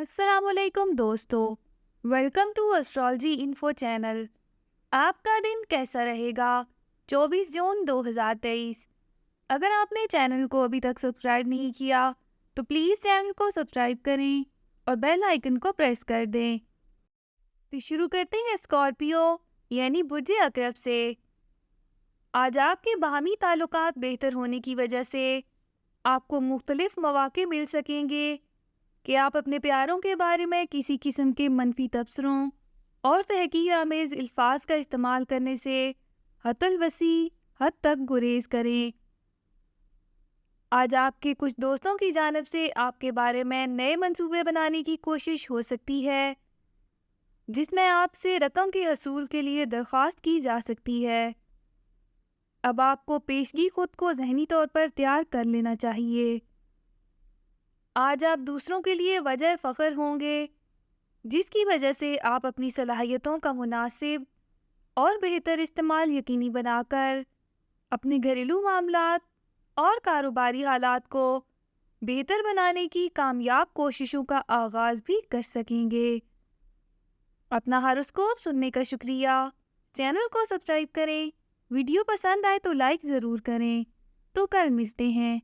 السلام علیکم دوستو، welcome to astrology info channel. آپ کا دن کیسا رہے گا؟ 24 جون 2023۔ اگر آپ نے چینل کو ابھی تک سبسکرائب نہیں کیا تو پلیز چینل کو سبسکرائب کریں اور بیل آئیکن کو پریس کر دیں۔ تو شروع کرتے ہیں اسکارپیو یعنی برج عقرب سے۔ آج آپ کے باہمی تعلقات بہتر ہونے کی وجہ سے آپ کو مختلف مواقع مل سکیں گے کہ آپ اپنے پیاروں کے بارے میں کسی قسم کے منفی تبصروں اور تحقیر آمیز الفاظ کا استعمال کرنے سے حد الوسیع حد تک گریز کریں۔ آج آپ کے کچھ دوستوں کی جانب سے آپ کے بارے میں نئے منصوبے بنانے کی کوشش ہو سکتی ہے، جس میں آپ سے رقم کے حصول کے لیے درخواست کی جا سکتی ہے۔ اب آپ کو پیشگی خود کو ذہنی طور پر تیار کر لینا چاہیے۔ آج آپ دوسروں کے لیے وجہ فخر ہوں گے، جس کی وجہ سے آپ اپنی صلاحیتوں کا مناسب اور بہتر استعمال یقینی بنا کر اپنے گھریلو معاملات اور کاروباری حالات کو بہتر بنانے کی کامیاب کوششوں کا آغاز بھی کر سکیں گے۔ اپنا ہاروسکوپ سننے کا شکریہ۔ چینل کو سبسکرائب کریں۔ ویڈیو پسند آئے تو لائک ضرور کریں۔ تو کل ملتے ہیں۔